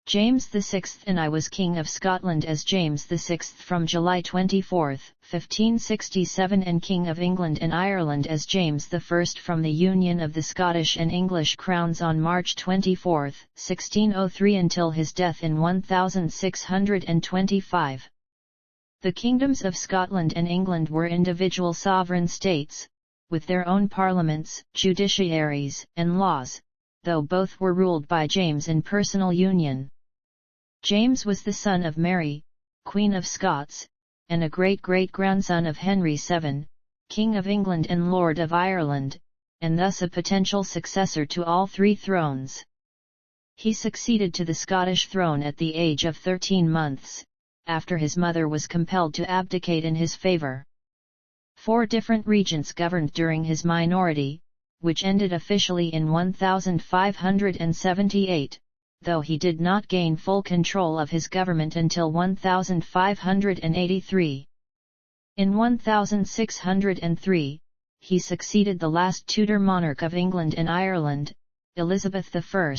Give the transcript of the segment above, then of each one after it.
James VI and I was King of Scotland as James VI from July 24, 1567 and King of England and Ireland as James I from the union of the Scottish and English crowns on March 24, 1603 until his death in 1625. The kingdoms of Scotland and England were individual sovereign states, with their own parliaments, judiciaries, and laws, though both were ruled by James in personal union. James was the son of Mary, Queen of Scots, and a great-great-grandson of Henry VII, King of England and Lord of Ireland, and thus a potential successor to all three thrones. He succeeded to the Scottish throne at the age of 13 months, after his mother was compelled to abdicate in his favour. 4 different regents governed during his minority, which ended officially in 1578, though he did not gain full control of his government until 1583. In 1603, he succeeded the last Tudor monarch of England and Ireland, Elizabeth I,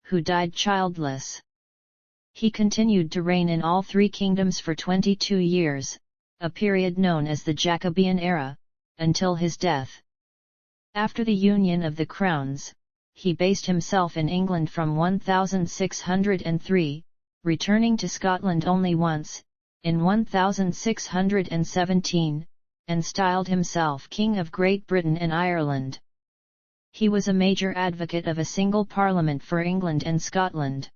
who died childless. He continued to reign in all three kingdoms for 22 years, a period known as the Jacobean era, until his death. After the union of the crowns, he based himself in England from 1603, returning to Scotland only once, in 1617, and styled himself King of Great Britain and Ireland. He was a major advocate of a single parliament for England and Scotland.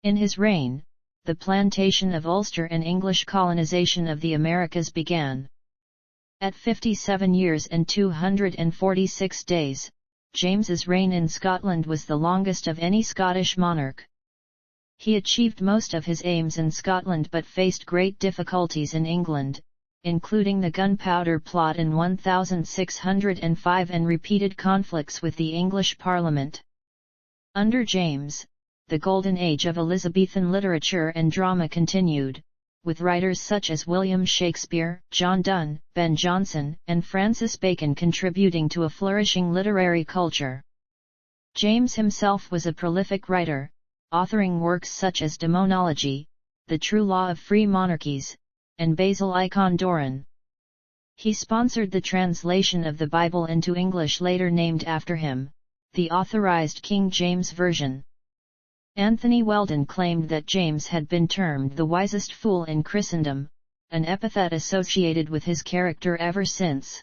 In his reign, the plantation of Ulster and English colonization of the Americas began. At 57 years and 246 days, James's reign in Scotland was the longest of any Scottish monarch. He achieved most of his aims in Scotland but faced great difficulties in England, including the Gunpowder Plot in 1605 and repeated conflicts with the English Parliament. Under James, the golden age of Elizabethan literature and drama continued, with writers such as William Shakespeare, John Donne, Ben Jonson, and Francis Bacon contributing to a flourishing literary culture. James himself was a prolific writer, authoring works such as Demonology, The True Law of Free Monarchies, and Basil I Condoran. He sponsored the translation of the Bible into English later named after him, the Authorized King James Version. Anthony Weldon claimed that James had been termed the wisest fool in Christendom, an epithet associated with his character ever since.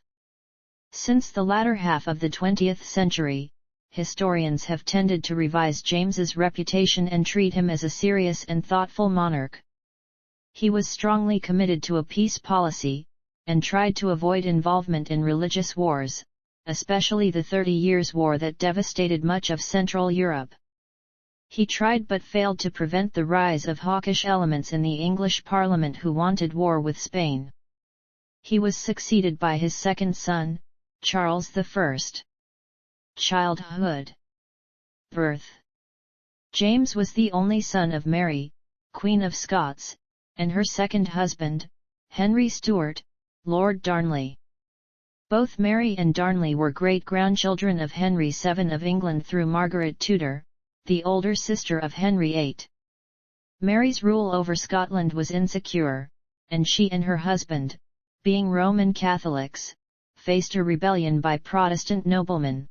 Since the latter half of the 20th century, historians have tended to revise James's reputation and treat him as a serious and thoughtful monarch. He was strongly committed to a peace policy, and tried to avoid involvement in religious wars, especially the 30 Years' War that devastated much of Central Europe. He tried but failed to prevent the rise of hawkish elements in the English Parliament who wanted war with Spain. He was succeeded by his second son, Charles I. Childhood. Birth. James was the only son of Mary, Queen of Scots, and her second husband, Henry Stuart, Lord Darnley. Both Mary and Darnley were great-grandchildren of Henry VII of England through Margaret Tudor, the older sister of Henry VIII. Mary's rule over Scotland was insecure, and she and her husband, being Roman Catholics, faced a rebellion by Protestant noblemen.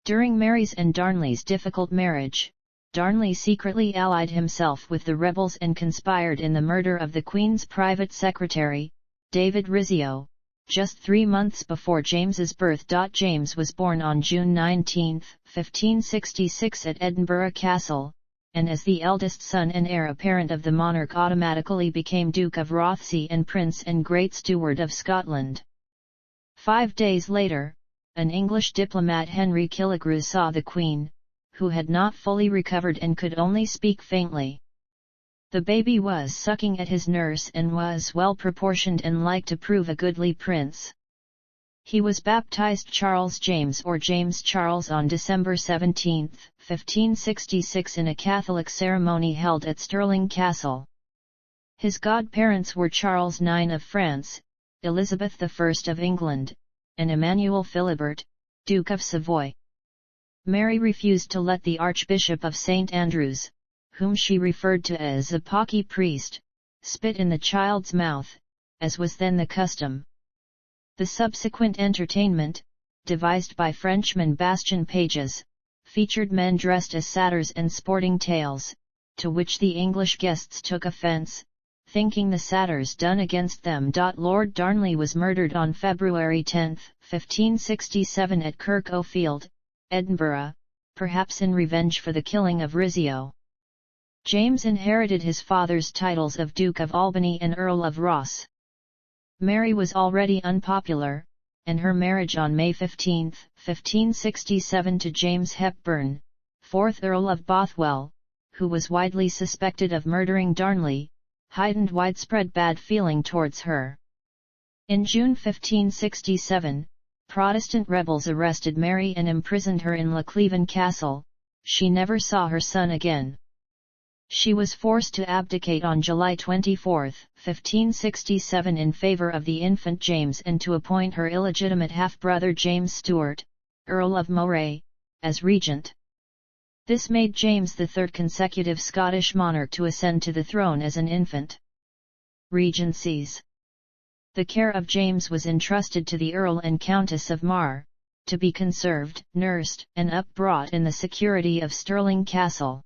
During Mary's and Darnley's difficult marriage, Darnley secretly allied himself with the rebels and conspired in the murder of the Queen's private secretary, David Rizzio, just 3 months before James's birth. James was born on June 19, 1566 at Edinburgh Castle, and as the eldest son and heir apparent of the monarch automatically became Duke of Rothesay and Prince and Great Steward of Scotland. 5 days later, an English diplomat, Henry Killigrew, saw the Queen, who had not fully recovered and could only speak faintly. The baby was sucking at his nurse and was well-proportioned and like to prove a goodly prince. He was baptized Charles James or James Charles on December 17, 1566 in a Catholic ceremony held at Stirling Castle. His godparents were Charles IX of France, Elizabeth I of England, and Emmanuel Philibert, Duke of Savoy. Mary refused to let the Archbishop of St. Andrews, whom she referred to as a pocky priest, spit in the child's mouth, as was then the custom. The subsequent entertainment, devised by Frenchman Bastien Pages, featured men dressed as satyrs and sporting tales, to which the English guests took offence, thinking the satyrs done against them. Lord Darnley was murdered on February 10, 1567 at Kirk O'Field, Edinburgh, perhaps in revenge for the killing of Rizzio. James inherited his father's titles of Duke of Albany and Earl of Ross. Mary was already unpopular, and her marriage on May 15, 1567 to James Hepburn, 4th Earl of Bothwell, who was widely suspected of murdering Darnley, heightened widespread bad feeling towards her. In June 1567, Protestant rebels arrested Mary and imprisoned her in Lochleven Castle. She never saw her son again. She was forced to abdicate on July 24, 1567 in favour of the infant James and to appoint her illegitimate half-brother James Stuart, Earl of Moray, as regent. This made James the third consecutive Scottish monarch to ascend to the throne as an infant. Regencies. The care of James was entrusted to the Earl and Countess of Mar, to be conserved, nursed, and upbrought in the security of Stirling Castle.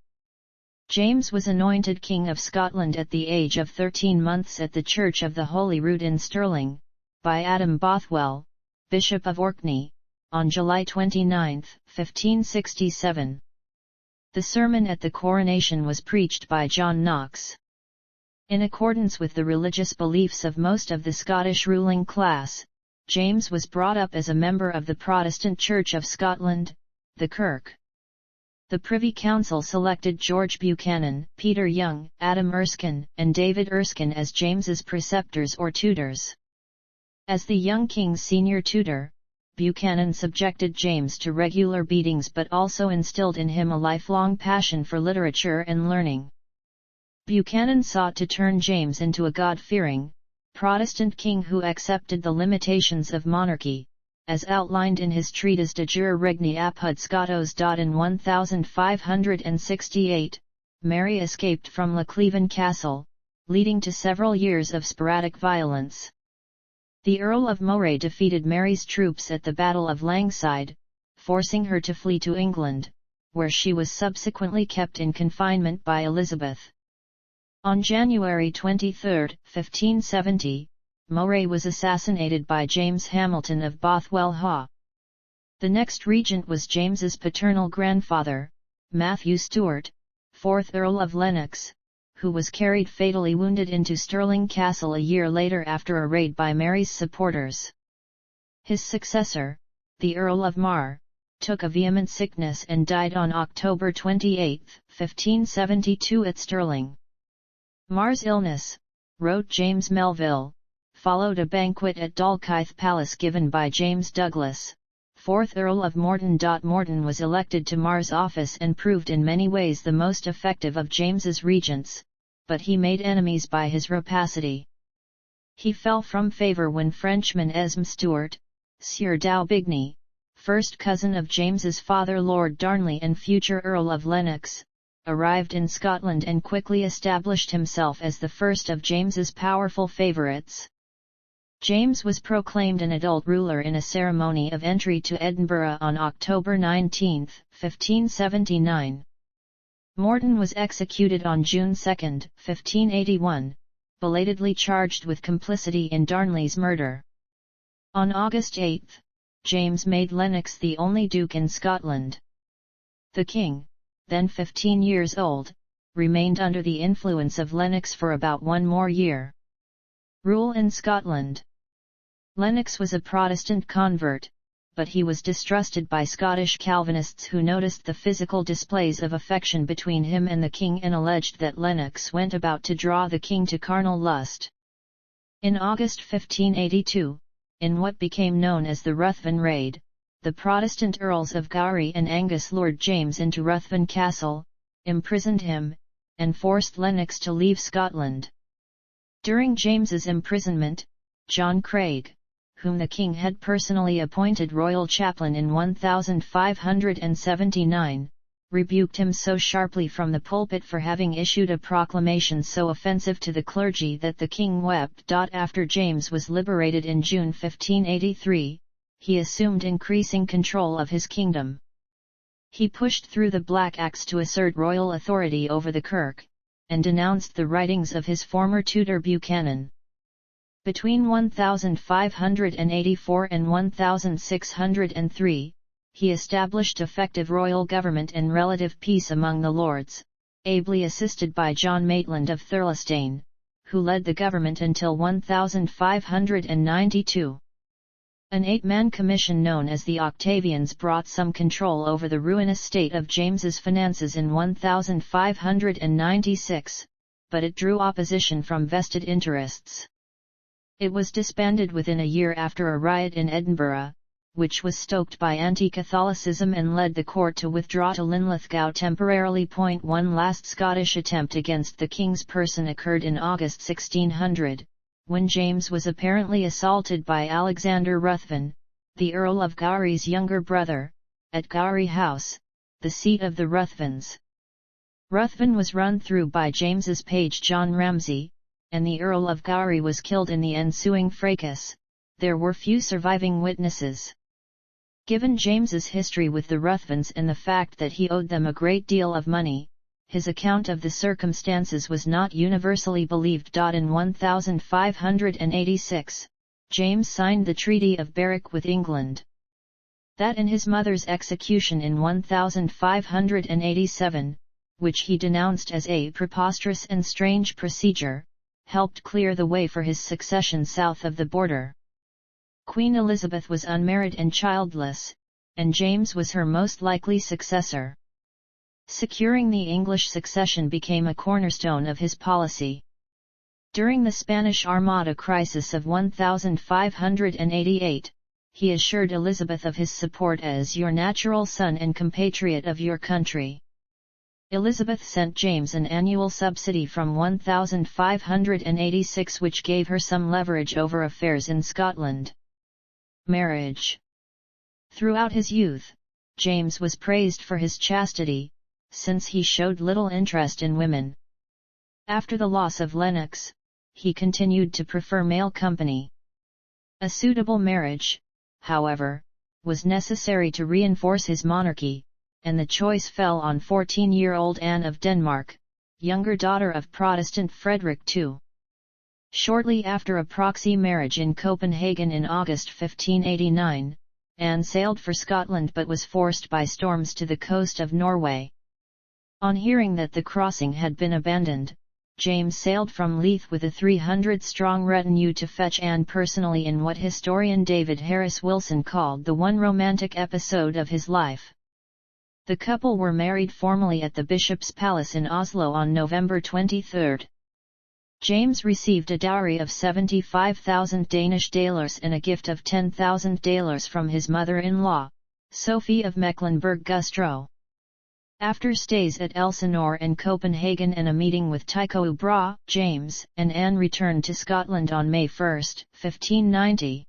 James was anointed King of Scotland at the age of 13 months at the Church of the Holy Rood in Stirling, by Adam Bothwell, Bishop of Orkney, on July 29, 1567. The sermon at the coronation was preached by John Knox. In accordance with the religious beliefs of most of the Scottish ruling class, James was brought up as a member of the Protestant Church of Scotland, the Kirk. The Privy Council selected George Buchanan, Peter Young, Adam Erskine, and David Erskine as James's preceptors or tutors. As the young king's senior tutor, Buchanan subjected James to regular beatings but also instilled in him a lifelong passion for literature and learning. Buchanan sought to turn James into a God-fearing, Protestant king who accepted the limitations of monarchy, as outlined in his treatise De Jure Regni Apud Scotos. In 1568, Mary escaped from Lochleven Castle, leading to several years of sporadic violence. The Earl of Moray defeated Mary's troops at the Battle of Langside, forcing her to flee to England, where she was subsequently kept in confinement by Elizabeth. On January 23, 1570, Moray was assassinated by James Hamilton of Bothwell Haugh. The next regent was James's paternal grandfather, Matthew Stuart, 4th Earl of Lennox, who was carried fatally wounded into Stirling Castle a year later after a raid by Mary's supporters. His successor, the Earl of Mar, took a vehement sickness and died on October 28, 1572 at Stirling. Mar's illness, wrote James Melville, followed a banquet at Dalkeith Palace given by James Douglas, 4th Earl of Morton. Morton was elected to Mar's office and proved in many ways the most effective of James's regents, but he made enemies by his rapacity. He fell from favour when Frenchman Esme Stuart, Sieur d'Aubigny, first cousin of James's father Lord Darnley and future Earl of Lennox, arrived in Scotland and quickly established himself as the first of James's powerful favourites. James was proclaimed an adult ruler in a ceremony of entry to Edinburgh on October 19, 1579. Morton was executed on June 2, 1581, belatedly charged with complicity in Darnley's murder. On August 8, James made Lennox the only duke in Scotland. The king, then 15 years old, remained under the influence of Lennox for about one more year. Rule in Scotland. Lennox was a Protestant convert, but he was distrusted by Scottish Calvinists who noticed the physical displays of affection between him and the king and alleged that Lennox went about to draw the king to carnal lust. In August 1582, in what became known as the Ruthven Raid, the Protestant Earls of Gowrie and Angus lured James into Ruthven Castle, imprisoned him, and forced Lennox to leave Scotland. During James's imprisonment, John Craig, whom the king had personally appointed royal chaplain in 1579, rebuked him so sharply from the pulpit for having issued a proclamation so offensive to the clergy that the king wept. After James was liberated in June 1583, he assumed increasing control of his kingdom. He pushed through the Black Acts to assert royal authority over the Kirk, and denounced the writings of his former tutor Buchanan. Between 1584 and 1603, he established effective royal government and relative peace among the lords, ably assisted by John Maitland of Thirlestane, who led the government until 1592. An 8-man commission known as the Octavians brought some control over the ruinous state of James's finances in 1596, but it drew opposition from vested interests. It was disbanded within a year after a riot in Edinburgh, which was stoked by anti-Catholicism and led the court to withdraw to Linlithgow temporarily. One last Scottish attempt against the king's person occurred in August 1600, when James was apparently assaulted by Alexander Ruthven, the Earl of Gowrie's younger brother, at Gowrie House, the seat of the Ruthvens. Ruthven was run through by James's page John Ramsay, and the Earl of Gowrie was killed in the ensuing fracas. There were few surviving witnesses. Given James's history with the Ruthvens and the fact that he owed them a great deal of money, his account of the circumstances was not universally believed. In 1586, James signed the Treaty of Berwick with England. That and his mother's execution in 1587, which he denounced as a preposterous and strange procedure, helped clear the way for his succession south of the border. Queen Elizabeth was unmarried and childless, and James was her most likely successor. Securing the English succession became a cornerstone of his policy. During the Spanish Armada crisis of 1588, he assured Elizabeth of his support as your natural son and compatriot of your country. Elizabeth sent James an annual subsidy from 1586 which gave her some leverage over affairs in Scotland. Marriage. Throughout his youth, James was praised for his chastity, since he showed little interest in women. After the loss of Lennox, he continued to prefer male company. A suitable marriage, however, was necessary to reinforce his monarchy, and the choice fell on 14-year-old Anne of Denmark, younger daughter of Protestant Frederick II. Shortly after a proxy marriage in Copenhagen in August 1589, Anne sailed for Scotland but was forced by storms to the coast of Norway. On hearing that the crossing had been abandoned, James sailed from Leith with a 300-strong retinue to fetch Anne personally in what historian David Harris Wilson called the one romantic episode of his life. The couple were married formally at the Bishop's Palace in Oslo on November 23. James received a dowry of 75,000 Danish dalers and a gift of 10,000 dalers from his mother-in-law, Sophie of Mecklenburg-Güstrow. After stays at Elsinore and Copenhagen and a meeting with Tycho Brahe, James and Anne returned to Scotland on May 1, 1590.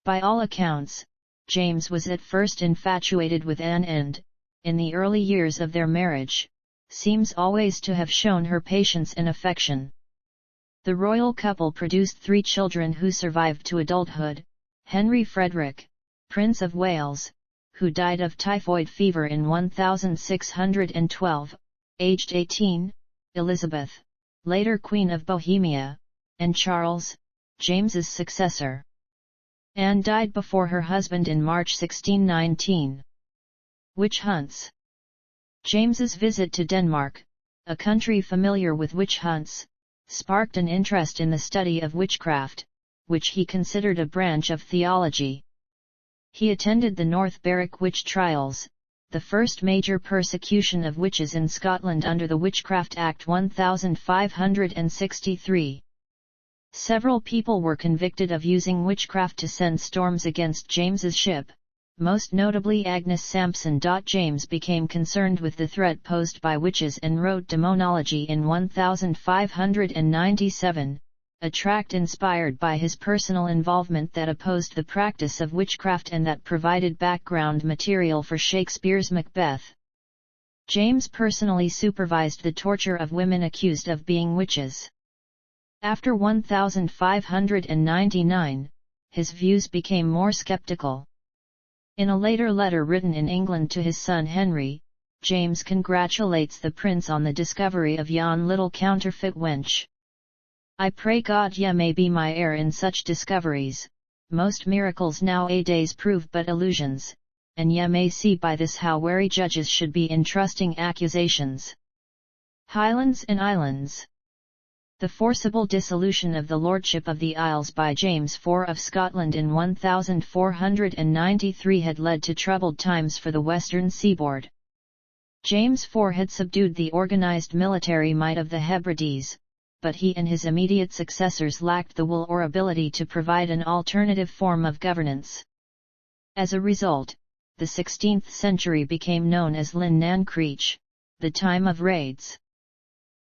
By all accounts, James was at first infatuated with Anne and, in the early years of their marriage, seems always to have shown her patience and affection. The royal couple produced 3 children who survived to adulthood: Henry Frederick, Prince of Wales, who died of typhoid fever in 1612, aged 18, Elizabeth, later Queen of Bohemia, and Charles, James's successor. Anne died before her husband in March 1619. Witch hunts. James's visit to Denmark, a country familiar with witch hunts, sparked an interest in the study of witchcraft, which he considered a branch of theology. He attended the North Berwick witch trials, the first major persecution of witches in Scotland under the Witchcraft Act 1563. Several people were convicted of using witchcraft to send storms against James's ship, most notably Agnes Sampson. James became concerned with the threat posed by witches and wrote Demonology in 1597, a tract inspired by his personal involvement that opposed the practice of witchcraft and that provided background material for Shakespeare's Macbeth. James personally supervised the torture of women accused of being witches. After 1599, his views became more skeptical. In a later letter written in England to his son Henry, James congratulates the prince on the discovery of yon little counterfeit wench. I pray God ye may be my heir in such discoveries, most miracles now-a-days prove but illusions, and ye may see by this how wary judges should be in trusting accusations. Highlands and Islands. The forcible dissolution of the Lordship of the Isles by James IV of Scotland in 1493 had led to troubled times for the western seaboard. James IV had subdued the organized military might of the Hebrides, but he and his immediate successors lacked the will or ability to provide an alternative form of governance. As a result, the 16th century became known as Lyn nan Creech, the time of raids.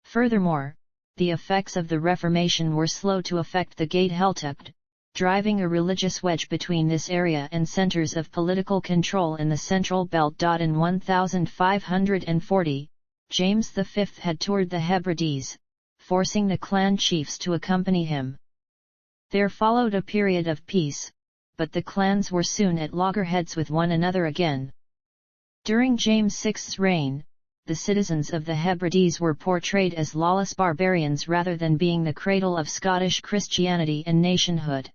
Furthermore, the effects of the Reformation were slow to affect the Gaeltacht, driving a religious wedge between this area and centres of political control in the central belt. In 1540, James V had toured the Hebrides, forcing the clan chiefs to accompany him. There followed a period of peace, but the clans were soon at loggerheads with one another again. During James VI's reign, the citizens of the Hebrides were portrayed as lawless barbarians rather than being the cradle of Scottish Christianity and nationhood.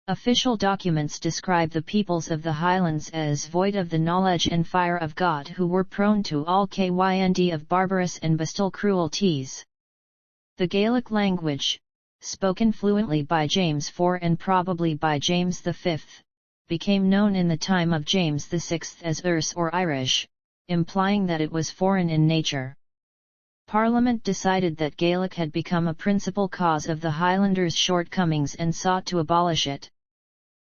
Official documents describe the peoples of the Highlands as void of the knowledge and fire of God, who were prone to all kind of barbarous and bestial cruelties. The Gaelic language, spoken fluently by James IV and probably by James V, became known in the time of James VI as Erse or Irish, implying that it was foreign in nature. Parliament decided that Gaelic had become a principal cause of the Highlanders' shortcomings and sought to abolish it.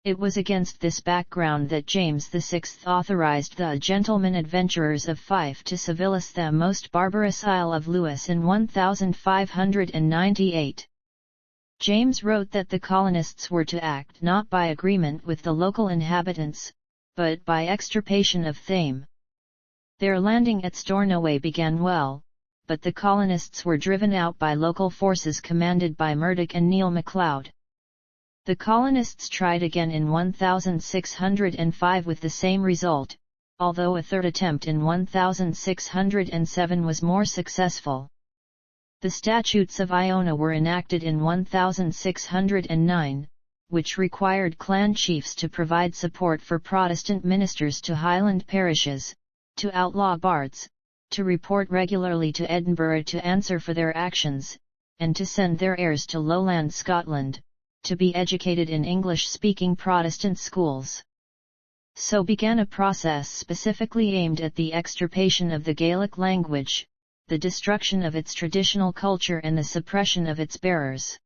It was against this background that James VI authorised the gentlemen adventurers of Fife to civilis the most barbarous Isle of Lewis in 1598. James wrote that the colonists were to act not by agreement with the local inhabitants, but by extirpation of Thame. Their landing at Stornoway began well, but the colonists were driven out by local forces commanded by Murdoch and Neil MacLeod. The colonists tried again in 1605 with the same result, although a third attempt in 1607 was more successful. The Statutes of Iona were enacted in 1609, which required clan chiefs to provide support for Protestant ministers to Highland parishes, to outlaw bards, to report regularly to Edinburgh to answer for their actions, and to send their heirs to lowland Scotland, to be educated in English-speaking Protestant schools. So began a process specifically aimed at the extirpation of the Gaelic language, the destruction of its traditional culture and the suppression of its bearers.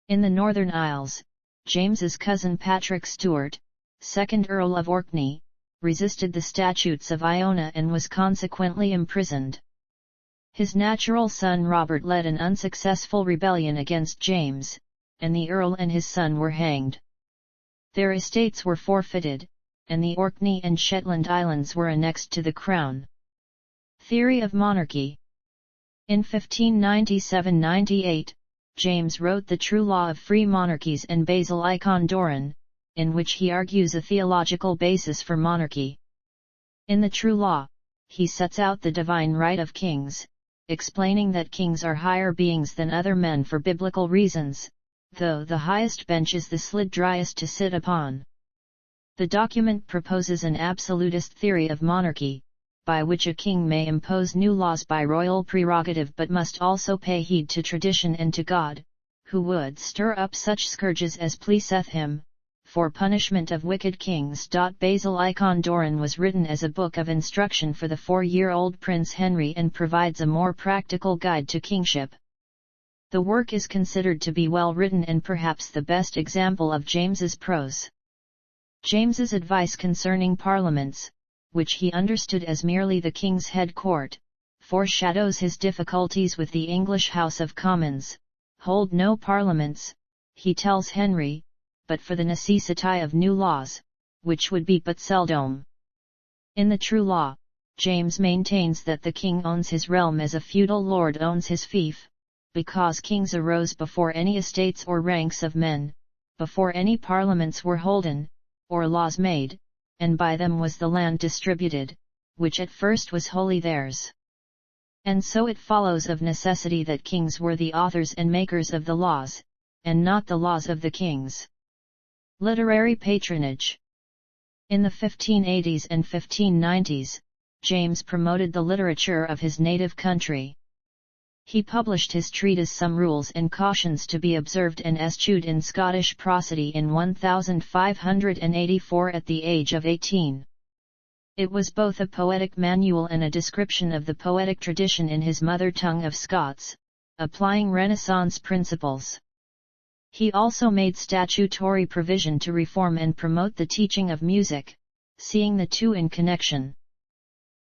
In the Northern Isles, James's cousin Patrick Stewart, 2nd Earl of Orkney, resisted the Statutes of Iona and was consequently imprisoned. His natural son Robert led an unsuccessful rebellion against James, and the Earl and his son were hanged. Their estates were forfeited, and the Orkney and Shetland Islands were annexed to the Crown. Theory of Monarchy. In 1597–98, James wrote The True Law of Free Monarchies and Basil Icon Doran, in which he argues a theological basis for monarchy. In the True Law, he sets out the divine right of kings, explaining that kings are higher beings than other men for biblical reasons, though the highest bench is the slid driest to sit upon. The document proposes an absolutist theory of monarchy, by which a king may impose new laws by royal prerogative but must also pay heed to tradition and to God, who would stir up such scourges as pleaseth him, for punishment of wicked kings. Basil Icon Doran was written as a book of instruction for the 4-year-old Prince Henry and provides a more practical guide to kingship. The work is considered to be well written and perhaps the best example of James's prose. James's advice concerning parliaments, which he understood as merely the king's head court, foreshadows his difficulties with the English House of Commons. Hold no parliaments, he tells Henry, but for the necessity of new laws, which would be but seldom. In the True Law, James maintains that the king owns his realm as a feudal lord owns his fief, because kings arose before any estates or ranks of men, before any parliaments were holden, or laws made, and by them was the land distributed, which at first was wholly theirs. And so it follows of necessity that kings were the authors and makers of the laws, and not the laws of the kings. Literary patronage. In the 1580s and 1590s, James promoted the literature of his native country. He published his treatise Some Rules and Cautions to be Observed and Eschewed in Scottish Prosody in 1584 at the age of 18. It was both a poetic manual and a description of the poetic tradition in his mother tongue of Scots, applying Renaissance principles. He also made statutory provision to reform and promote the teaching of music, seeing the two in connection.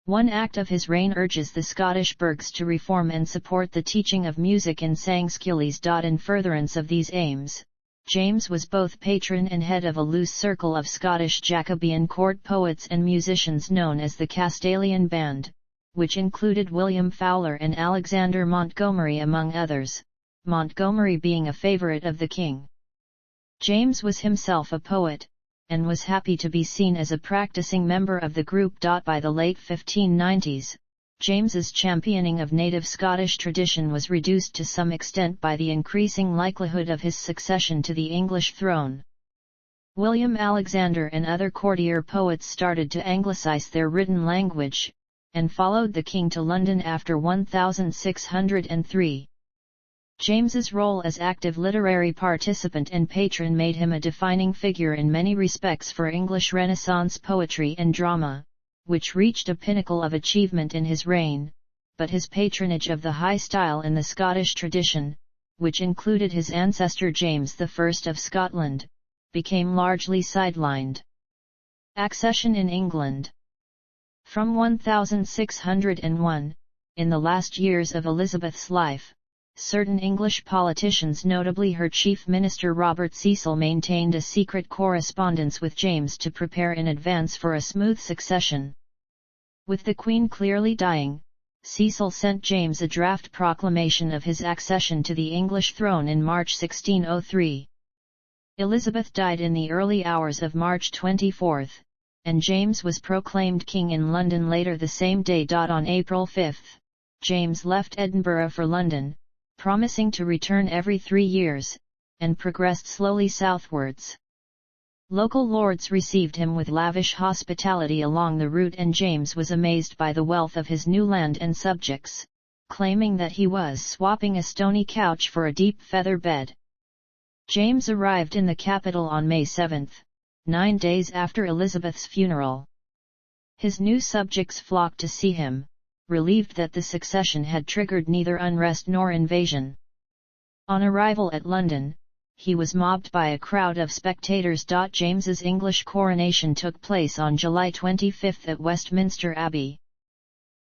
One act of his reign urges the Scottish burghs to reform and support the teaching of music in Sangskillies. In furtherance of these aims, James was both patron and head of a loose circle of Scottish Jacobean court poets and musicians known as the Castalian Band, which included William Fowler and Alexander Montgomery among others, Montgomery being a favourite of the king. James was himself a poet, and was happy to be seen as a practising member of the group. By the late 1590s, James's championing of native Scottish tradition was reduced to some extent by the increasing likelihood of his succession to the English throne. William Alexander and other courtier poets started to anglicise their written language, and followed the king to London after 1603. James's role as active literary participant and patron made him a defining figure in many respects for English Renaissance poetry and drama, which reached a pinnacle of achievement in his reign, but his patronage of the high style in the Scottish tradition, which included his ancestor James I of Scotland, became largely sidelined. Accession in England. From 1601, in the last years of Elizabeth's life, certain English politicians, notably her chief minister Robert Cecil, maintained a secret correspondence with James to prepare in advance for a smooth succession. With the Queen clearly dying, Cecil sent James a draft proclamation of his accession to the English throne in March 1603. Elizabeth died in the early hours of March 24, and James was proclaimed king in London later the same day. On April 5, James left Edinburgh for London, promising to return every 3 years, and progressed slowly southwards. Local lords received him with lavish hospitality along the route, and James was amazed by the wealth of his new land and subjects, claiming that he was swapping a stony couch for a deep feather bed. James arrived in the capital on May 7, 9 days after Elizabeth's funeral. His new subjects flocked to see him, relieved that the succession had triggered neither unrest nor invasion. On arrival at London, he was mobbed by a crowd of spectators. James's English coronation took place on July 25 at Westminster Abbey.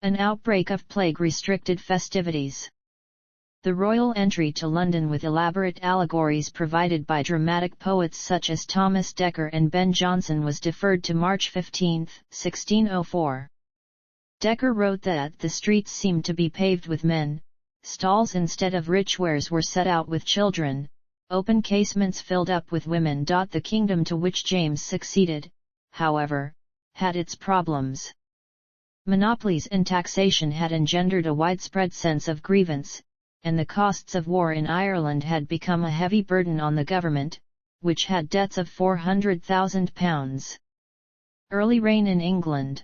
An outbreak of plague restricted festivities. The royal entry to London, with elaborate allegories provided by dramatic poets such as Thomas Dekker and Ben Jonson, was deferred to March 15, 1604. Dekker wrote that the streets seemed to be paved with men, stalls instead of rich wares were set out with children, open casements filled up with women. The kingdom to which James succeeded, however, had its problems. Monopolies and taxation had engendered a widespread sense of grievance, and the costs of war in Ireland had become a heavy burden on the government, which had debts of £400,000. Early reign in England.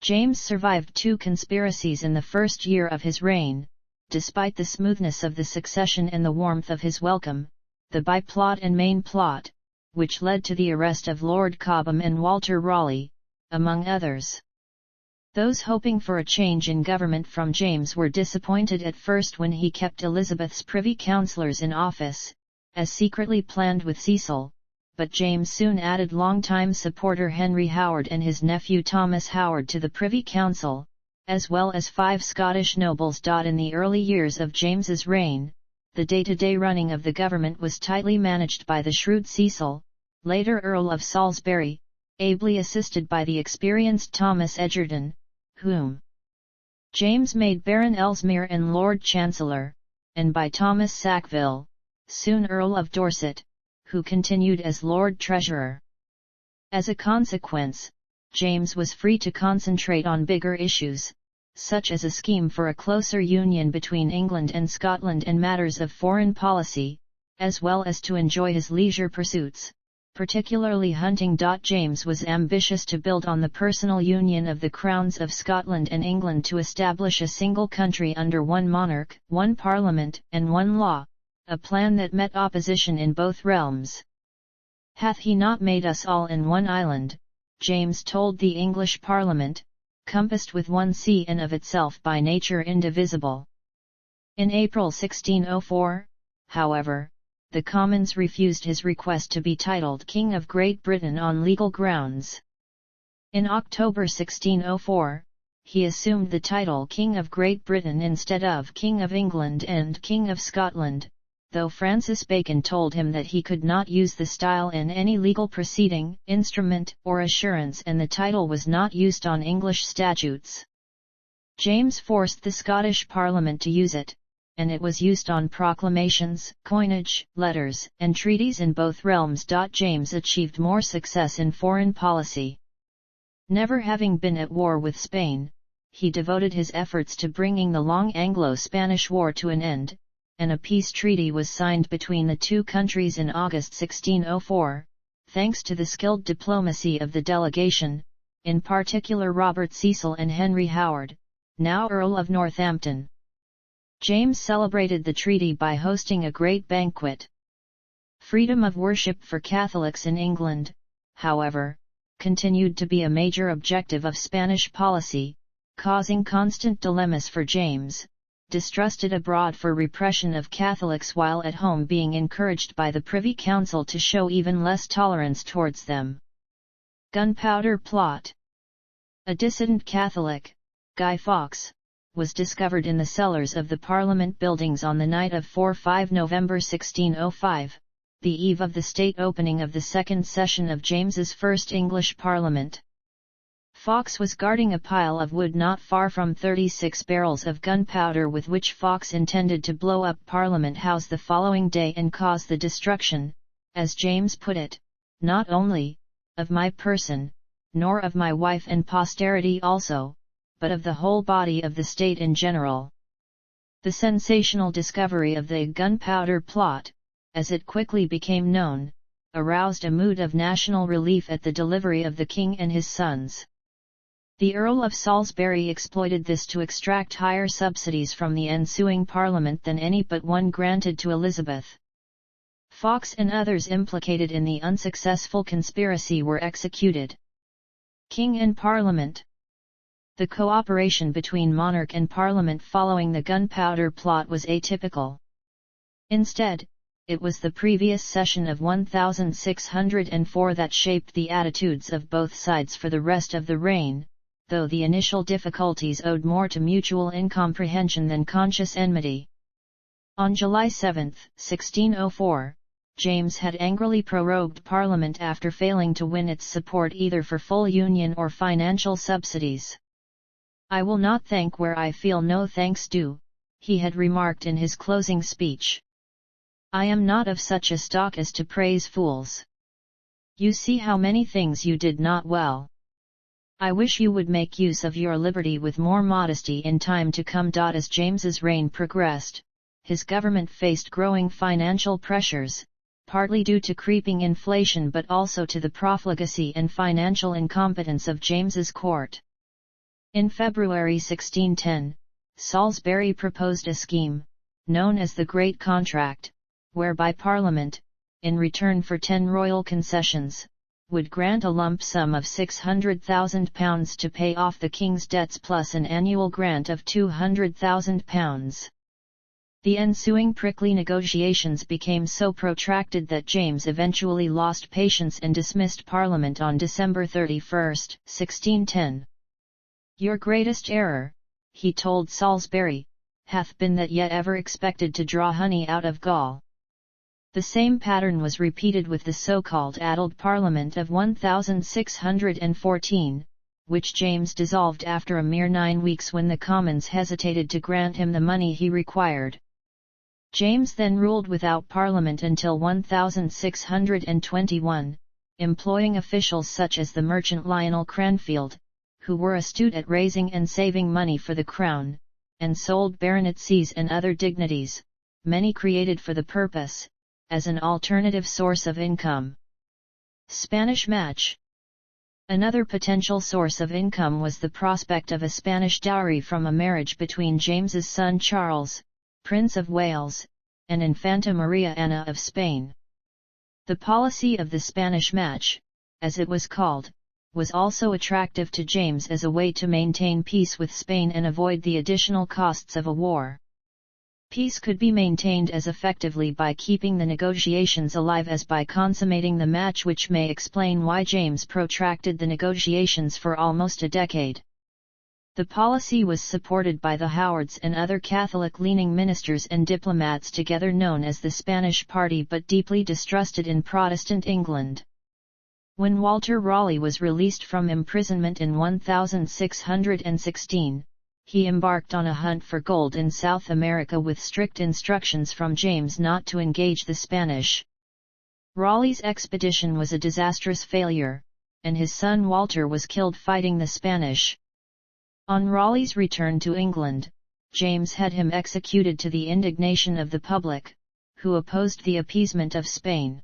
James survived 2 conspiracies in the first year of his reign, despite the smoothness of the succession and the warmth of his welcome, the By-plot and Main plot, which led to the arrest of Lord Cobham and Walter Raleigh, among others. Those hoping for a change in government from James were disappointed at first when he kept Elizabeth's privy councillors in office, as secretly planned with Cecil, but James soon added longtime supporter Henry Howard and his nephew Thomas Howard to the Privy Council, as well as 5 Scottish nobles. In the early years of James's reign, the day-to-day running of the government was tightly managed by the shrewd Cecil, later Earl of Salisbury, ably assisted by the experienced Thomas Egerton, whom James made Baron Ellesmere and Lord Chancellor, and by Thomas Sackville, soon Earl of Dorset, who continued as Lord Treasurer. As a consequence, James was free to concentrate on bigger issues, such as a scheme for a closer union between England and Scotland and matters of foreign policy, as well as to enjoy his leisure pursuits, particularly hunting. James was ambitious to build on the personal union of the crowns of Scotland and England to establish a single country under one monarch, one parliament, and one law, a plan that met opposition in both realms. "Hath he not made us all in one island," James told the English Parliament, "compassed with one sea and of itself by nature indivisible?" In April 1604, however, the Commons refused his request to be titled King of Great Britain on legal grounds. In October 1604, he assumed the title King of Great Britain instead of King of England and King of Scotland, though Francis Bacon told him that he could not use the style in any legal proceeding, instrument, or assurance, and the title was not used on English statutes. James forced the Scottish Parliament to use it, and it was used on proclamations, coinage, letters, and treaties in both realms. James achieved more success in foreign policy. Never having been at war with Spain, he devoted his efforts to bringing the long Anglo-Spanish War to an end, and a peace treaty was signed between the two countries in August 1604, thanks to the skilled diplomacy of the delegation, in particular Robert Cecil and Henry Howard, now Earl of Northampton. James celebrated the treaty by hosting a great banquet. Freedom of worship for Catholics in England, however, continued to be a major objective of Spanish policy, causing constant dilemmas for James, distrusted abroad for repression of Catholics while at home being encouraged by the Privy Council to show even less tolerance towards them. Gunpowder Plot. A dissident Catholic, Guy Fawkes, was discovered in the cellars of the Parliament buildings on the night of 4-5 November 1605, the eve of the state opening of the second session of James's first English Parliament. Fawkes was guarding a pile of wood not far from 36 barrels of gunpowder with which Fawkes intended to blow up Parliament House the following day and cause the destruction, as James put it, not only of my person, nor of my wife and posterity also, but of the whole body of the state in general. The sensational discovery of the gunpowder plot, as it quickly became known, aroused a mood of national relief at the delivery of the king and his sons. The Earl of Salisbury exploited this to extract higher subsidies from the ensuing Parliament than any but one granted to Elizabeth. Fawkes and others implicated in the unsuccessful conspiracy were executed. King and Parliament. The cooperation between monarch and Parliament following the gunpowder plot was atypical. Instead, it was the previous session of 1604 that shaped the attitudes of both sides for the rest of the reign, though the initial difficulties owed more to mutual incomprehension than conscious enmity. On July 7, 1604, James had angrily prorogued Parliament after failing to win its support either for full union or financial subsidies. "I will not thank where I feel no thanks due," he had remarked in his closing speech. "I am not of such a stock as to praise fools. You see how many things you did not well. I wish you would make use of your liberty with more modesty in time to come." As James's reign progressed, his government faced growing financial pressures, partly due to creeping inflation but also to the profligacy and financial incompetence of James's court. In February 1610, Salisbury proposed a scheme, known as the Great Contract, whereby Parliament, in return for 10 royal concessions, would grant a lump sum of £600,000 to pay off the king's debts plus an annual grant of £200,000. The ensuing prickly negotiations became so protracted that James eventually lost patience and dismissed Parliament on December 31, 1610. "Your greatest error," he told Salisbury, "hath been that yet ever expected to draw honey out of gall." The same pattern was repeated with the so-called addled Parliament of 1614, which James dissolved after a mere 9 weeks when the Commons hesitated to grant him the money he required. James then ruled without Parliament until 1621, employing officials such as the merchant Lionel Cranfield, who were astute at raising and saving money for the crown, and sold baronetcies and other dignities, many created for the purpose, as an alternative source of income. Spanish match. Another potential source of income was the prospect of a Spanish dowry from a marriage between James's son Charles, Prince of Wales, and Infanta Maria Ana of Spain. The policy of the Spanish match, as it was called, was also attractive to James as a way to maintain peace with Spain and avoid the additional costs of a war. Peace could be maintained as effectively by keeping the negotiations alive as by consummating the match, which may explain why James protracted the negotiations for almost a decade. The policy was supported by the Howards and other Catholic-leaning ministers and diplomats together known as the Spanish Party, but deeply distrusted in Protestant England. When Walter Raleigh was released from imprisonment in 1616, he embarked on a hunt for gold in South America with strict instructions from James not to engage the Spanish. Raleigh's expedition was a disastrous failure, and his son Walter was killed fighting the Spanish. On Raleigh's return to England, James had him executed to the indignation of the public, who opposed the appeasement of Spain.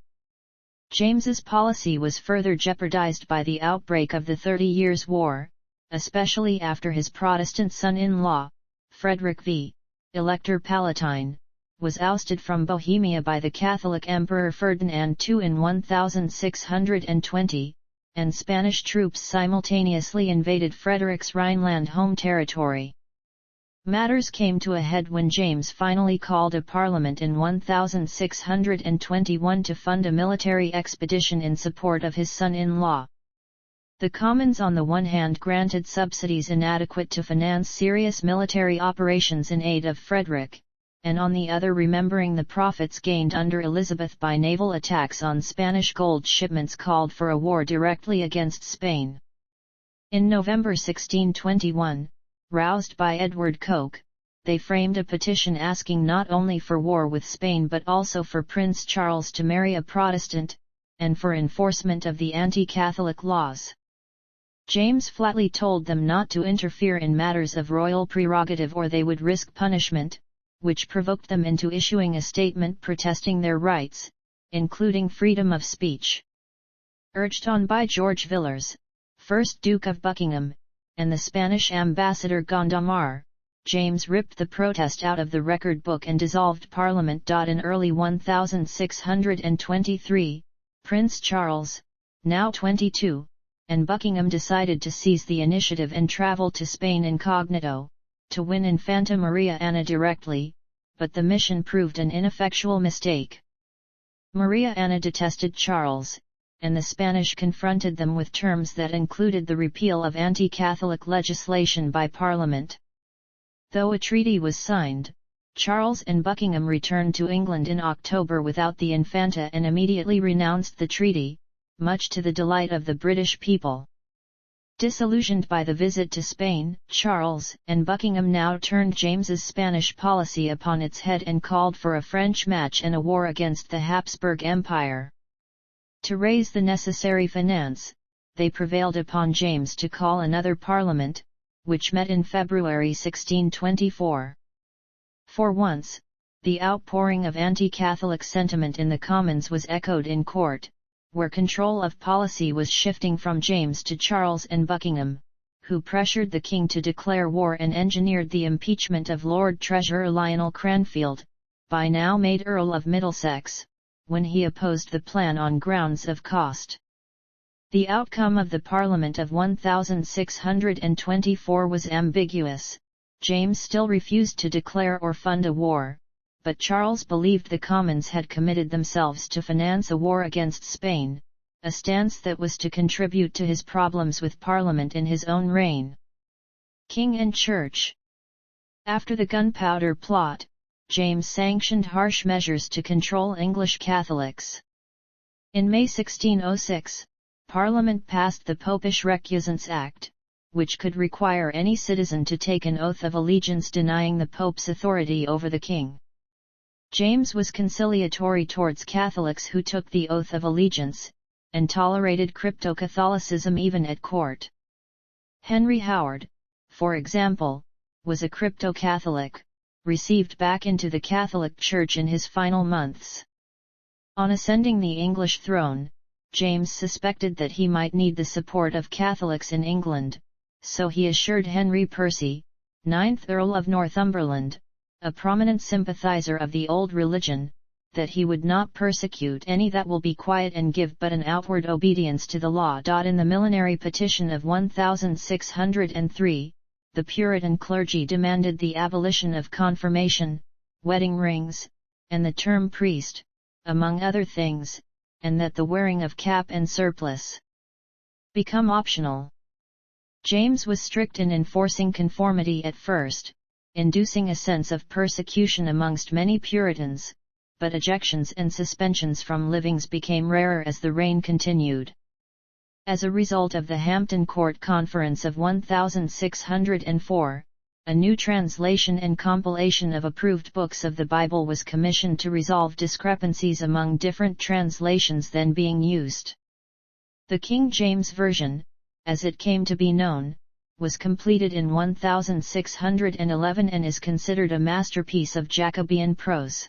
James's policy was further jeopardized by the outbreak of the 30 Years' War, especially after his Protestant son-in-law, Frederick V, Elector Palatine, was ousted from Bohemia by the Catholic Emperor Ferdinand II in 1620, and Spanish troops simultaneously invaded Frederick's Rhineland home territory. Matters came to a head when James finally called a parliament in 1621 to fund a military expedition in support of his son-in-law. The Commons on the one hand granted subsidies inadequate to finance serious military operations in aid of Frederick, and on the other, remembering the profits gained under Elizabeth by naval attacks on Spanish gold shipments, called for a war directly against Spain. In November 1621, roused by Edward Coke, they framed a petition asking not only for war with Spain but also for Prince Charles to marry a Protestant, and for enforcement of the anti-Catholic laws. James flatly told them not to interfere in matters of royal prerogative or they would risk punishment, which provoked them into issuing a statement protesting their rights, including freedom of speech. Urged on by George Villiers, 1st Duke of Buckingham, and the Spanish ambassador Gondomar, James ripped the protest out of the record book and dissolved Parliament. In early 1623, Prince Charles, now 22, and Buckingham decided to seize the initiative and travel to Spain incognito, to win Infanta Maria Ana directly, but the mission proved an ineffectual mistake. Maria Ana detested Charles, and the Spanish confronted them with terms that included the repeal of anti-Catholic legislation by Parliament. Though a treaty was signed, Charles and Buckingham returned to England in October without the Infanta and immediately renounced the treaty, much to the delight of the British people. Disillusioned by the visit to Spain, Charles and Buckingham now turned James's Spanish policy upon its head and called for a French match and a war against the Habsburg Empire. To raise the necessary finance, they prevailed upon James to call another parliament, which met in February 1624. For once, the outpouring of anti-Catholic sentiment in the Commons was echoed in court, where control of policy was shifting from James to Charles and Buckingham, who pressured the king to declare war and engineered the impeachment of Lord Treasurer Lionel Cranfield, by now made Earl of Middlesex, when he opposed the plan on grounds of cost. The outcome of the Parliament of 1624 was ambiguous. James still refused to declare or fund a war, but Charles believed the Commons had committed themselves to finance a war against Spain, a stance that was to contribute to his problems with Parliament in his own reign. King and Church. After the Gunpowder Plot, James sanctioned harsh measures to control English Catholics. In May 1606, Parliament passed the Popish Recusants Act, which could require any citizen to take an oath of allegiance denying the Pope's authority over the king. James was conciliatory towards Catholics who took the oath of allegiance, and tolerated crypto-Catholicism even at court. Henry Howard, for example, was a crypto-Catholic, received back into the Catholic Church in his final months. On ascending the English throne, James suspected that he might need the support of Catholics in England, so he assured Henry Percy, 9th Earl of Northumberland, a prominent sympathizer of the old religion, that he would not persecute any that will be quiet and give but an outward obedience to the law. In the millenary petition of 1603, the Puritan clergy demanded the abolition of confirmation, wedding rings, and the term priest, among other things, and that the wearing of cap and surplice become optional. James was strict in enforcing conformity at first, inducing a sense of persecution amongst many Puritans, but ejections and suspensions from livings became rarer as the reign continued. As a result of the Hampton Court Conference of 1604, a new translation and compilation of approved books of the Bible was commissioned to resolve discrepancies among different translations then being used. The King James Version, as it came to be known, was completed in 1611 and is considered a masterpiece of Jacobean prose.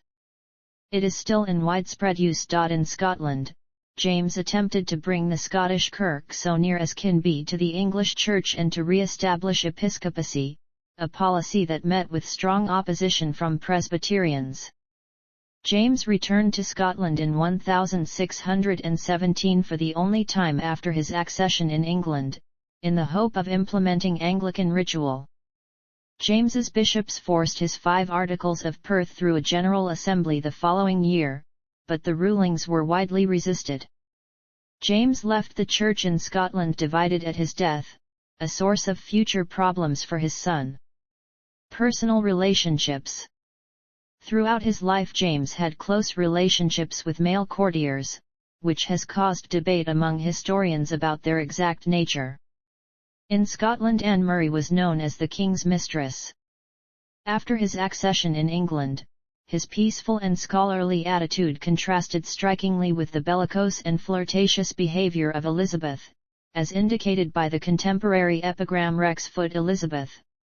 It is still in widespread use. In Scotland, James attempted to bring the Scottish Kirk so near as can be to the English Church and to re-establish episcopacy, a policy that met with strong opposition from Presbyterians. James returned to Scotland in 1617 for the only time after his accession in England, in the hope of implementing Anglican ritual. James's bishops forced his 5 Articles of Perth through a General Assembly the following year, but the rulings were widely resisted. James left the Church in Scotland divided at his death, a source of future problems for his son. Personal relationships. Throughout his life James had close relationships with male courtiers, which has caused debate among historians about their exact nature. In Scotland Anne Murray was known as the king's mistress. After his accession in England, his peaceful and scholarly attitude contrasted strikingly with the bellicose and flirtatious behaviour of Elizabeth, as indicated by the contemporary epigram Rex Foot Elizabeth,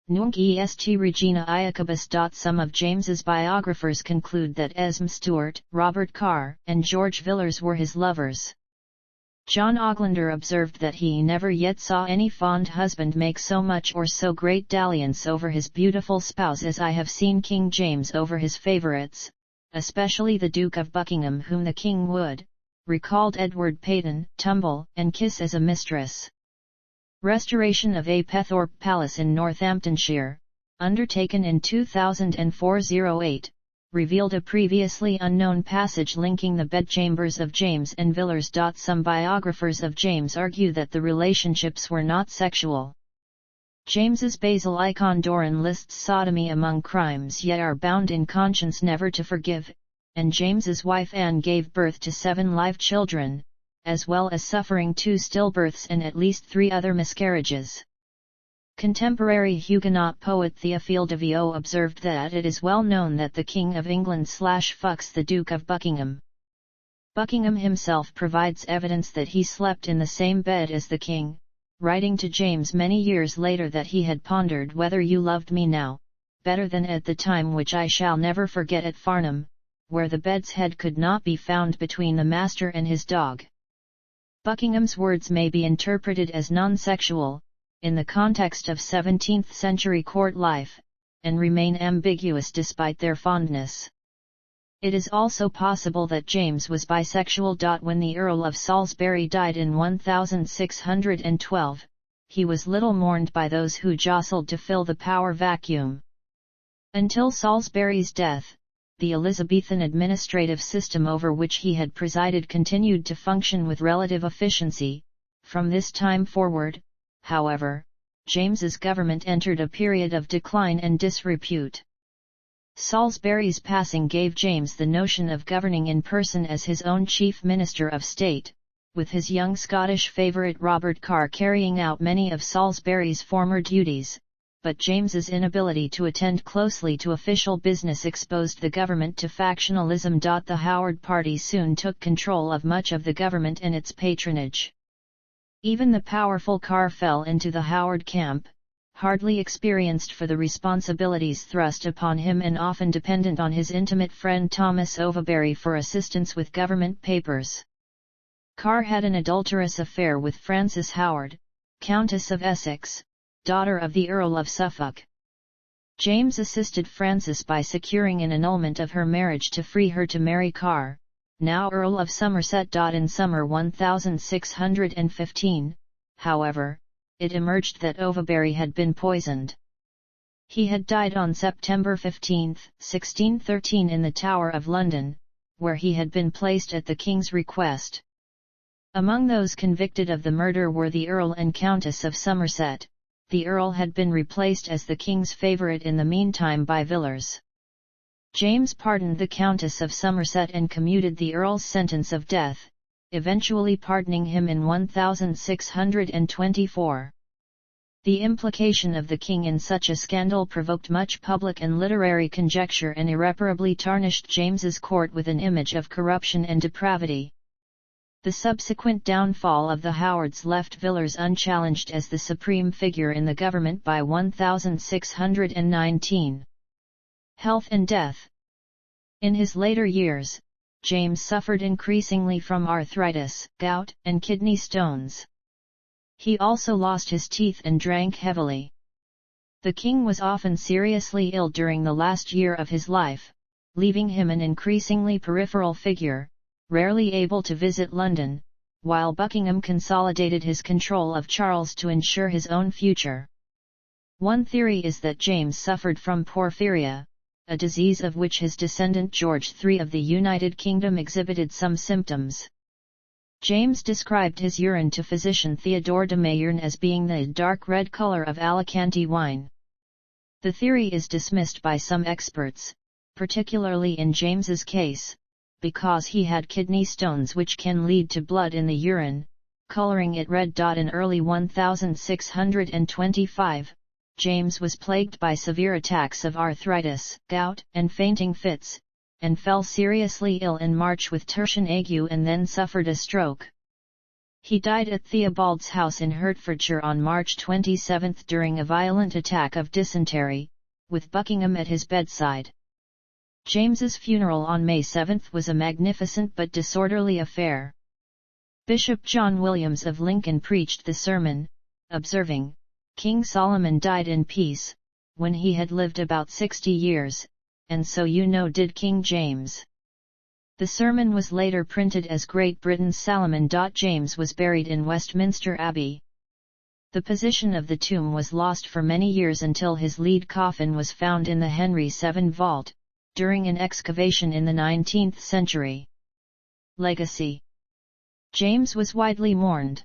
Nunc est Regina Iacobus. Some of James's biographers conclude that Esme Stuart, Robert Carr, and George Villiers were his lovers. John Oglander observed that he never yet saw any fond husband make so much or so great dalliance over his beautiful spouse as I have seen King James over his favourites, especially the Duke of Buckingham, whom the king would, recalled Edward Peyton, tumble and kiss as a mistress. Restoration of Apethorpe Palace in Northamptonshire, undertaken in 2004-08, revealed a previously unknown passage linking the bedchambers of James and Villiers. Some biographers of James argue that the relationships were not sexual. James's Basil Icon Doran lists sodomy among crimes ye are bound in conscience never to forgive, and James's wife Anne gave birth to 7 live children, as well as suffering 2 stillbirths and at least 3 other miscarriages. Contemporary Huguenot poet Théophile de Viau observed that it is well known that the King of England fucks the Duke of Buckingham. Buckingham himself provides evidence that he slept in the same bed as the king, writing to James many years later that he had pondered whether you loved me now, better than at the time which I shall never forget at Farnham, where the bed's head could not be found between the master and his dog. Buckingham's words may be interpreted as non-sexual, in the context of 17th-century court life, and remain ambiguous despite their fondness. It is also possible that James was bisexual. When the Earl of Salisbury died in 1612, he was little mourned by those who jostled to fill the power vacuum. Until Salisbury's death, the Elizabethan administrative system over which he had presided continued to function with relative efficiency. From this time forward, however, James's government entered a period of decline and disrepute. Salisbury's passing gave James the notion of governing in person as his own chief minister of state, with his young Scottish favourite Robert Carr carrying out many of Salisbury's former duties, but James's inability to attend closely to official business exposed the government to factionalism. The Howard party soon took control of much of the government and its patronage. Even the powerful Carr fell into the Howard camp, hardly experienced for the responsibilities thrust upon him and often dependent on his intimate friend Thomas Overbury for assistance with government papers. Carr had an adulterous affair with Frances Howard, Countess of Essex, daughter of the Earl of Suffolk. James assisted Frances by securing an annulment of her marriage to free her to marry Carr, now Earl of Somerset. In summer 1615, however, it emerged that Overbury had been poisoned. He had died on September 15, 1613 in the Tower of London, where he had been placed at the King's request. Among those convicted of the murder were the Earl and Countess of Somerset. The Earl had been replaced as the King's favourite in the meantime by Villars. James pardoned the Countess of Somerset and commuted the Earl's sentence of death, eventually pardoning him in 1624. The implication of the king in such a scandal provoked much public and literary conjecture and irreparably tarnished James's court with an image of corruption and depravity. The subsequent downfall of the Howards left Villars unchallenged as the supreme figure in the government by 1619. Health and death. In his later years, James suffered increasingly from arthritis, gout, and kidney stones. He also lost his teeth and drank heavily. The king was often seriously ill during the last year of his life, leaving him an increasingly peripheral figure, rarely able to visit London, while Buckingham consolidated his control of Charles to ensure his own future. One theory is that James suffered from porphyria, a disease of which his descendant George III of the United Kingdom exhibited some symptoms. James described his urine to physician Theodore de Mayerne as being the dark red color of Alicante wine. The theory is dismissed by some experts, particularly in James's case, because he had kidney stones which can lead to blood in the urine, coloring it red. In early 1625, James was plagued by severe attacks of arthritis, gout, and fainting fits, and fell seriously ill in March with tertian ague and then suffered a stroke. He died at Theobald's house in Hertfordshire on March 27 during a violent attack of dysentery, with Buckingham at his bedside. James's funeral on May 7 was a magnificent but disorderly affair. Bishop John Williams of Lincoln preached the sermon, observing, "King Solomon died in peace, when he had lived about 60 years, and so did King James." The sermon was later printed as Great Britain's Salomon. James was buried in Westminster Abbey. The position of the tomb was lost for many years until his lead coffin was found in the Henry VII vault, during an excavation in the 19th century. Legacy. James was widely mourned.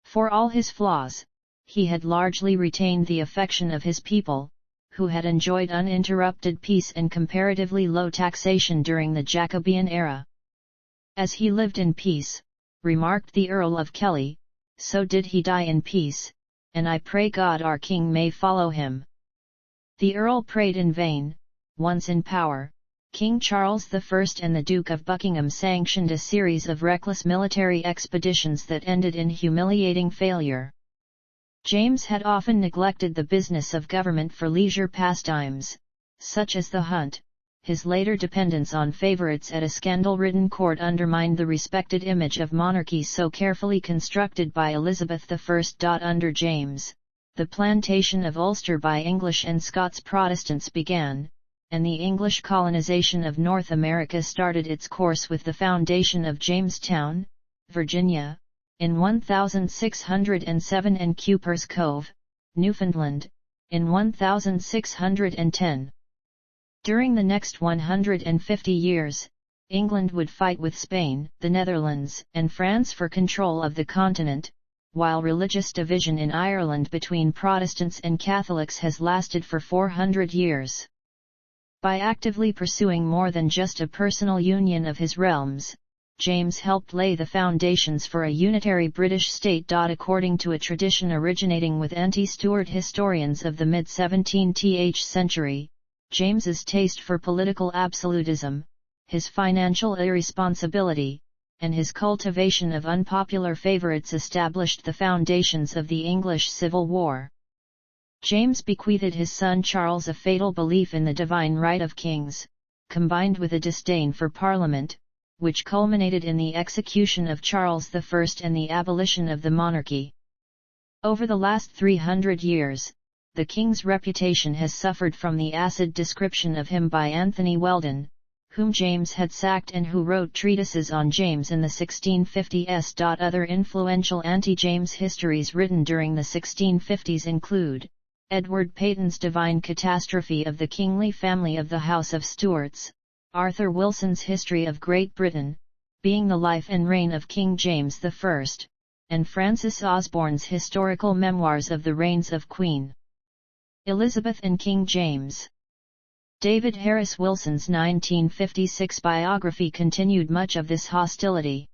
For all his flaws, he had largely retained the affection of his people, who had enjoyed uninterrupted peace and comparatively low taxation during the Jacobean era. "As he lived in peace," remarked the Earl of Kelly, "so did he die in peace, and I pray God our King may follow him." The Earl prayed in vain. Once in power, King Charles I and the Duke of Buckingham sanctioned a series of reckless military expeditions that ended in humiliating failure. James had often neglected the business of government for leisure pastimes, such as the hunt. His later dependence on favourites at a scandal-ridden court undermined the respected image of monarchy so carefully constructed by Elizabeth I. Under James, the plantation of Ulster by English and Scots Protestants began, and the English colonization of North America started its course with the foundation of Jamestown, Virginia, in 1607 and Cooper's Cove, Newfoundland, in 1610. During the next 150 years, England would fight with Spain, the Netherlands, and France for control of the continent, while religious division in Ireland between Protestants and Catholics has lasted for 400 years. By actively pursuing more than just a personal union of his realms, James helped lay the foundations for a unitary British state. According to a tradition originating with anti-Stuart historians of the mid-17th century, James's taste for political absolutism, his financial irresponsibility, and his cultivation of unpopular favourites established the foundations of the English Civil War. James bequeathed his son Charles a fatal belief in the divine right of kings, combined with a disdain for Parliament, which culminated in the execution of Charles I and the abolition of the monarchy. Over the last 300 years, the king's reputation has suffered from the acid description of him by Anthony Weldon, whom James had sacked and who wrote treatises on James in the 1650s. Other influential anti-James histories written during the 1650s include Edward Peyton's Divine Catastrophe of the Kingly Family of the House of Stuarts, Arthur Wilson's History of Great Britain, being the life and reign of King James I, and Francis Osborne's Historical Memoirs of the Reigns of Queen Elizabeth and King James. David Harris Wilson's 1956 biography continued much of this hostility.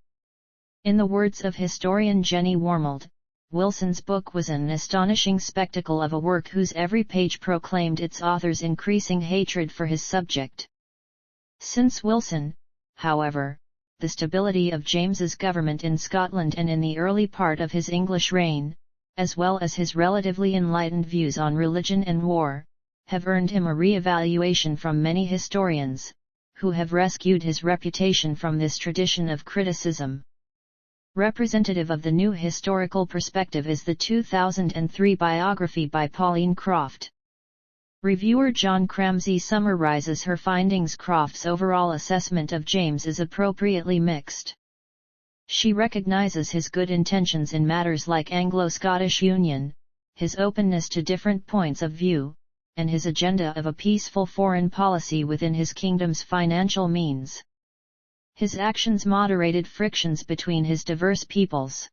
In the words of historian Jenny Wormold, Wilson's book was an astonishing spectacle of a work whose every page proclaimed its author's increasing hatred for his subject. Since Wilson, however, the stability of James's government in Scotland and in the early part of his English reign, as well as his relatively enlightened views on religion and war, have earned him a re-evaluation from many historians, who have rescued his reputation from this tradition of criticism. Representative of the new historical perspective is the 2003 biography by Pauline Croft. Reviewer John Cramsey summarizes her findings. Croft's overall assessment of James is appropriately mixed. She recognizes his good intentions in matters like Anglo-Scottish union, his openness to different points of view, and his agenda of a peaceful foreign policy within his kingdom's financial means. His actions moderated frictions between his diverse peoples.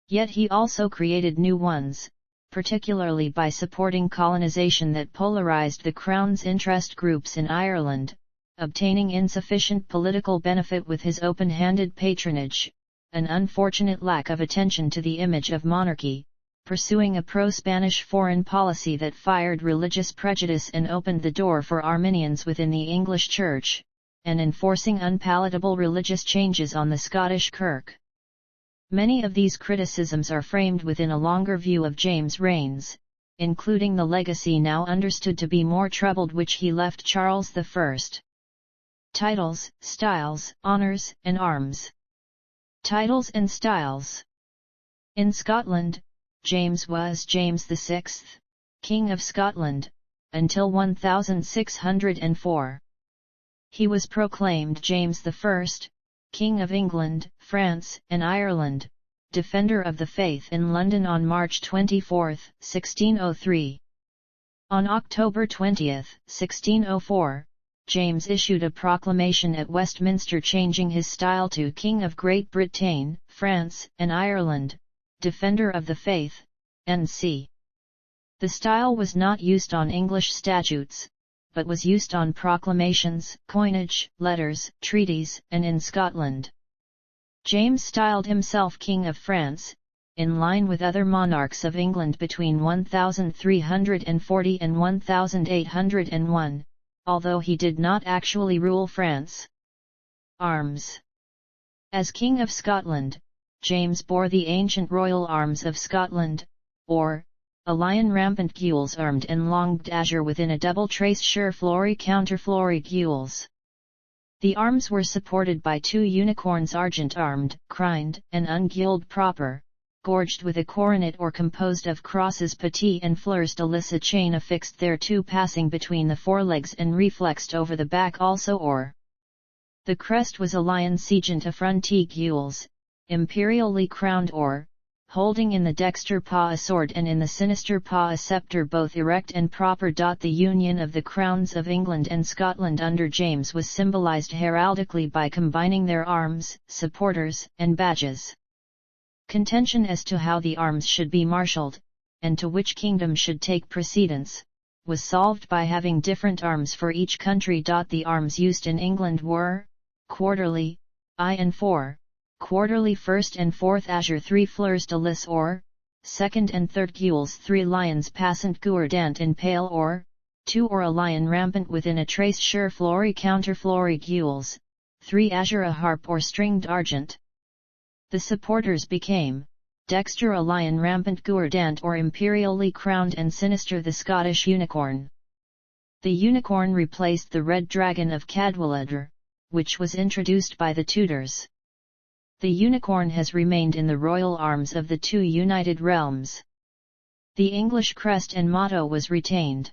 Yet he also created new ones, particularly by supporting colonization that polarized the Crown's interest groups in Ireland, obtaining insufficient political benefit with his open-handed patronage, an unfortunate lack of attention to the image of monarchy, pursuing a pro-Spanish foreign policy that fired religious prejudice and opened the door for Arminians within the English Church, and enforcing unpalatable religious changes on the Scottish Kirk. Many of these criticisms are framed within a longer view of James' reigns, including the legacy now understood to be more troubled which he left Charles I. Titles, styles, honours, and arms. Titles and styles. In Scotland, James was James VI, King of Scotland, until 1604. He was proclaimed James I, King of England, France, and Ireland, Defender of the Faith in London on March 24, 1603. On October 20, 1604, James issued a proclamation at Westminster changing his style to King of Great Britain, France, and Ireland, Defender of the Faith, NC. The style was not used on English statutes, but was used on proclamations, coinage, letters, treaties, and in Scotland. James styled himself King of France, in line with other monarchs of England between 1340 and 1801, although he did not actually rule France. Arms. As King of Scotland, James bore the ancient royal arms of Scotland, or a lion rampant gules armed and longed azure within a double trace sure flory counterflory gules. The arms were supported by two unicorns argent armed, crined, and unguiled proper, gorged with a coronet or composed of crosses petit and fleurs de lis, a chain affixed thereto passing between the forelegs and reflexed over the back also or. The crest was a lion segent affronti gules, imperially crowned or, holding in the dexter paw a sword and in the sinister paw a sceptre both erect and proper. The union of the crowns of England and Scotland under James was symbolized heraldically by combining their arms, supporters, and badges. Contention as to how the arms should be marshalled, and to which kingdom should take precedence, was solved by having different arms for each country. The arms used in England were, quarterly, I and 4, quarterly 1st and 4th azure 3 fleurs de lis or, 2nd and 3rd gules 3 lions passant gourdant in pale or, 2 or a lion rampant within a trace sure flory counter flory gules, 3 azure a harp or stringed argent. The supporters became, Dexter a lion rampant gourdant or imperially crowned and sinister the Scottish unicorn. The unicorn replaced the red dragon of Cadwallader, which was introduced by the Tudors. The unicorn has remained in the royal arms of the two united realms. The English crest and motto was retained.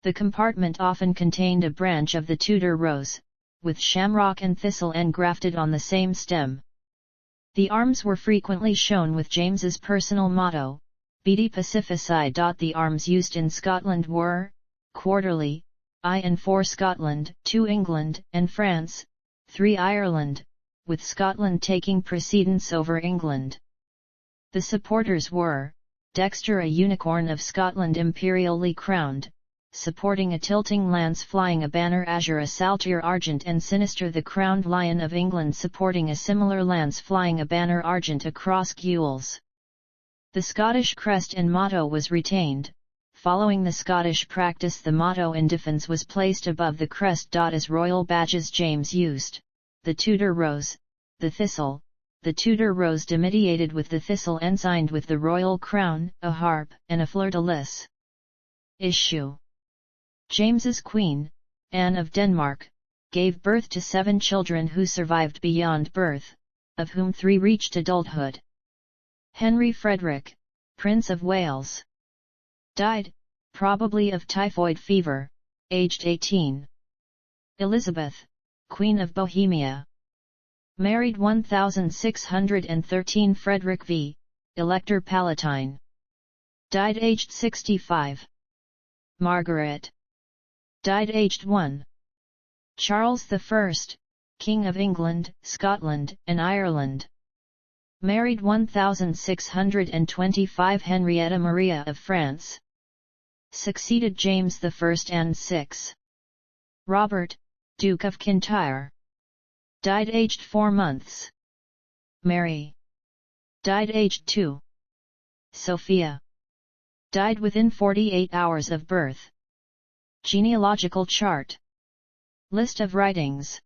The compartment often contained a branch of the Tudor rose, with shamrock and thistle engrafted on the same stem. The arms were frequently shown with James's personal motto, Vitae Pacifici. The arms used in Scotland were, quarterly, I and 4 Scotland, 2 England and France, 3 Ireland, with Scotland taking precedence over England. The supporters were, Dexter a unicorn of Scotland imperially crowned, supporting a tilting lance flying a banner azure a saltire argent and sinister the crowned lion of England supporting a similar lance flying a banner argent across gules. The Scottish crest and motto was retained. Following the Scottish practice, the motto in defence was placed above the crest. As royal badges James used, the Tudor rose, the thistle, the Tudor rose dimidiated with the thistle ensigned with the royal crown, a harp, and a fleur-de-lis. Issue. James's queen, Anne of Denmark, gave birth to 7 children who survived beyond birth, of whom 3 reached adulthood. Henry Frederick, Prince of Wales, died, probably of typhoid fever, aged 18. Elizabeth, Queen of Bohemia, married 1613. Frederick V, Elector Palatine, died aged 65. Margaret, died aged 1. Charles I, King of England, Scotland, and Ireland, married 1625. Henrietta Maria of France, succeeded James I and 6. Robert, Duke of Kintyre, died aged 4 months. Mary, died aged 2. Sophia, died within 48 hours of birth. Genealogical chart. List of writings.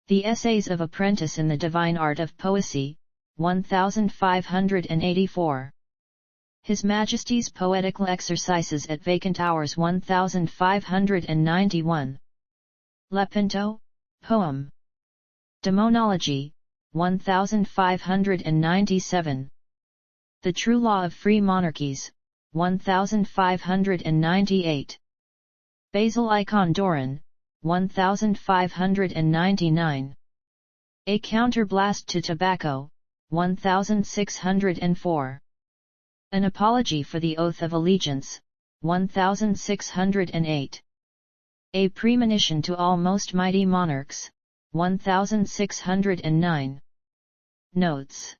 The Essays of Apprentice in the Divine Art of Poesy, 1584. His Majesty's Poetical Exercises at Vacant Hours 1591. Lepinto, Poem. Demonology, 1597. The True Law of Free Monarchies, 1598. Basil Icon Doran, 1599. A Counterblast to Tobacco, 1604. An Apology for the Oath of Allegiance, 1608. A Premonition to All Most Mighty Monarchs, 1609. Notes.